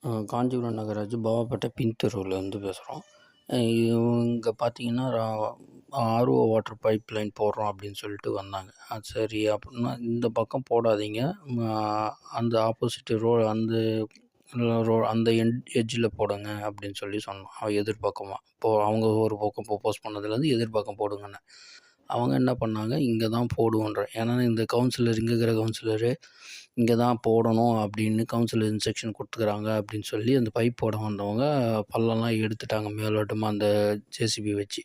காஞ்சிபுரம் நகராட்சி பாவப்பேட்டை பின் தெருவுலேருந்து பேசுகிறோம். இங்கே பார்த்தீங்கன்னா ஆர்ஓ வாட்டர் பைப் லைன் போடுறோம் அப்படின்னு சொல்லிட்டு வந்தாங்க. சரி அப்படின்னா இந்த பக்கம் போடாதீங்க, அந்த ஆப்போசிட் அந்த அந்த எட்ஜில் போடுங்க அப்படின்னு சொல்லி சொன்னோம். எதிர்பக்கமாக அவங்க ஒரு பக்கம் ப்ரொப்போஸ் பண்ணதுலேருந்து எதிர்பக்கம் போடுங்கன்னு. அவங்க என்ன பண்ணாங்க, இங்கே தான் போடுவோன்ற, ஏன்னா இந்த கவுன்சிலர் இங்கே இருக்கிற கவுன்சிலரு இங்கே தான் போடணும் அப்படின்னு கவுன்சிலர் இன்ஸ்ட்ரக்ஷன் கொடுத்துக்கிறாங்க அப்படின்னு சொல்லி அந்த பைப் போட வந்தவங்க பள்ளம்லாம் எடுத்துட்டாங்க மேலோட்டமாக அந்த ஜேசிபி வச்சு.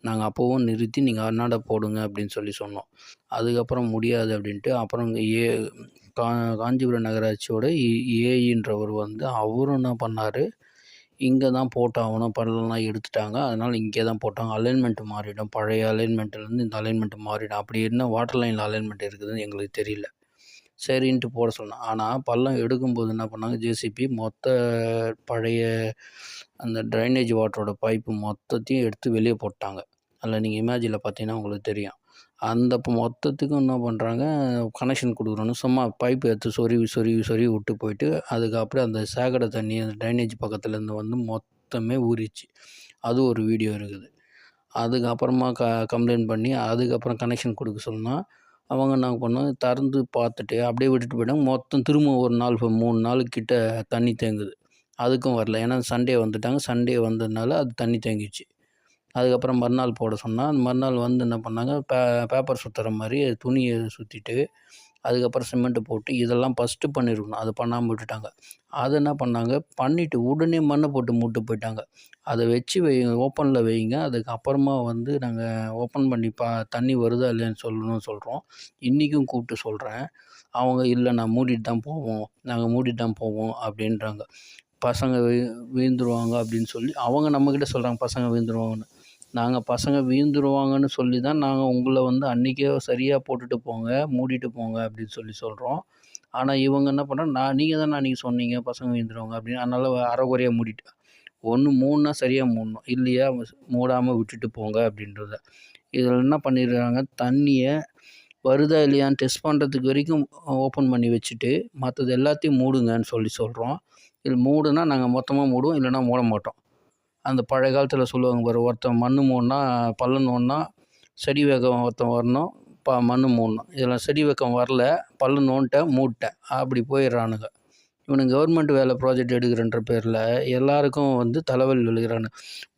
நாங்கள் அப்போவும் நிறுத்தி நீங்கள் அன்னாட போடுங்க அப்படின்னு சொல்லி சொன்னோம். அதுக்கப்புறம் முடியாது அப்படின்ட்டு அப்புறம் காஞ்சிபுரம் நகராட்சியோட ஏஇன்றவர் அவரும் என்ன பண்ணார், இங்கே தான் போட்டாகணும், பள்ளம்லாம் எடுத்துட்டாங்க, அதனால் இங்கே தான் போட்டாங்க, அலைன்மெண்ட்டு மாறிடும், பழைய அலைன்மெண்ட்லேருந்து இந்த அலைன்மெண்ட்டு மாறிடும், அப்படி என்ன வாட்டர் லைனில் அலைன்மெண்ட் இருக்குதுன்னு எங்களுக்கு தெரியல, சரின்ட்டு போட சொன்னோம். ஆனால் பள்ளம் எடுக்கும்போது என்ன பண்ணாங்க, ஜேசிபி பழைய அந்த ட்ரைனேஜ் வாட்டரோட பைப்பு மொத்தத்தையும் எடுத்து வெளியே போட்டாங்க. அதில் நீங்கள் இமேஜில் பார்த்தீங்கன்னா உங்களுக்கு தெரியும். அந்த மொத்தத்துக்கும் என்ன பண்ணுறாங்க, கனெக்ஷன் கொடுக்குறோன்னு சும்மா பைப்பு எடுத்து சொருவி விட்டு போயிட்டு அதுக்கப்புறம் அந்த சேகடை தண்ணி அந்த ட்ரைனேஜ் பக்கத்துலேருந்து மொத்தமே ஊறிச்சு. அது ஒரு வீடியோ இருக்குது. அதுக்கப்புறமா கம்ப்ளைண்ட் பண்ணி அதுக்கப்புறம் கனெக்ஷன் கொடுக்க சொன்னால் அவங்க என்ன பண்ணாங்க, திறந்து பார்த்துட்டு அப்படியே விட்டுட்டு போயிட்டாங்க. மொத்தம் திரும்ப ஒரு 3 நாளுக்கிட்ட தண்ணி தேங்குது. அதுக்கும் வரல, ஏன்னா சண்டே வந்துட்டாங்க. சண்டே வந்ததுனால அது தண்ணி தேங்கிச்சு. அதுக்கப்புறம் மறுநாள் போட சொன்னால் அந்த மறுநாள் என்ன பண்ணாங்க, பேப்பர் சுற்றுற மாதிரி துணியை சுற்றிட்டு அதுக்கப்புறம் சிமெண்ட்டு போட்டு இதெல்லாம் ஃபஸ்ட்டு பண்ணியிருக்கணும், அதை பண்ணாமல் விட்டுட்டாங்க. அதை என்ன பண்ணாங்க, பண்ணிவிட்டு உடனே மண்ணை போட்டு மூட்டு போயிட்டாங்க. அதை வச்சு ஓப்பனில் வைங்க, அதுக்கப்புறமா நாங்கள் ஓப்பன் பண்ணி தண்ணி வருதா இல்லையான்னு சொல்கிறோம். இன்றைக்கும் கூப்பிட்டு சொல்கிறேன். அவங்க இல்லை, நாங்கள் மூடிட்டு தான் போவோம் அப்படின்றாங்க. பசங்க வீழ்ந்துருவாங்க அப்படின்னு சொல்லி அவங்க நம்மக்கிட்ட சொல்கிறாங்க, பசங்க வீழ்ந்துருவாங்கன்னு. நாங்கள் பசங்க வீழ்ந்துருவாங்கன்னு சொல்லி தான் நாங்கள் உங்களை அன்றைக்கே சரியாக போட்டுட்டு போங்க, மூடிட்டு போங்க அப்படின்னு சொல்கிறோம். ஆனால் இவங்க என்ன பண்ணுறாங்க, நீங்கள் தான் அன்றைக்கி சொன்னீங்க பசங்க வீழ்ந்துருவாங்க அப்படின்னு, அதனால் அரைகுறையாக மூடிட்டு, ஒன்று மூணுனா சரியாக மூடணும், இல்லையா மூடாமல் விட்டுட்டு போங்க அப்படின்றத. இதில் என்ன பண்ணிடுறாங்க, தண்ணியை வருதா இல்லையான்னு டெஸ்ட் பண்ணுறதுக்கு வரைக்கும் ஓப்பன் பண்ணி வச்சுட்டு மற்றது எல்லாத்தையும் மூடுங்கன்னு சொல்கிறோம். இது மூடுனா நாங்கள் மொத்தமாக மூடுவோம், இல்லைனா மூட மாட்டோம். அந்த பழைய காலத்தில் சொல்லுவாங்க பாரு, ஒருத்தன் மண் மூடினா பள்ளம் நோண்டினா செடி வேகம் ஒருத்தன் வரணும், மண் மூடணும். இதில் செடி வேகம் வரல, பள்ளம் மூடிட்டேன் அப்படி போயிடுறானுங்க. இவனுங்க கவர்மெண்ட் வேலை ப்ராஜெக்ட் எடுக்கிறன்ற பேரில் எல்லாருக்கும் தலைவலி விழுகிறானு.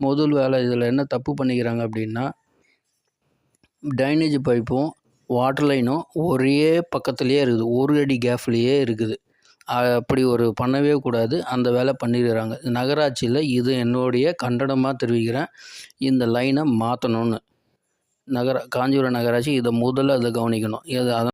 முதல் வேலை இதில் என்ன தப்பு பண்ணிக்கிறாங்க அப்படின்னா, ட்ரைனேஜ் பைப்பும் வாட்டர் லைனும் ஒரே பக்கத்துலேயே இருக்குது, ஒரு அடி கேப்லேயே இருக்குது. அப்படி ஒரு பண்ணவே கூடாது, அந்த வேலை பண்ணிடுறாங்க நகராட்சியில். இது என்னுடைய கண்டனமாக தெரிவிக்கிறேன். இந்த லைனை மாற்றணும்னு காஞ்சிபுரம் நகராட்சி இதை முதல்ல அதை கவனிக்கணும்.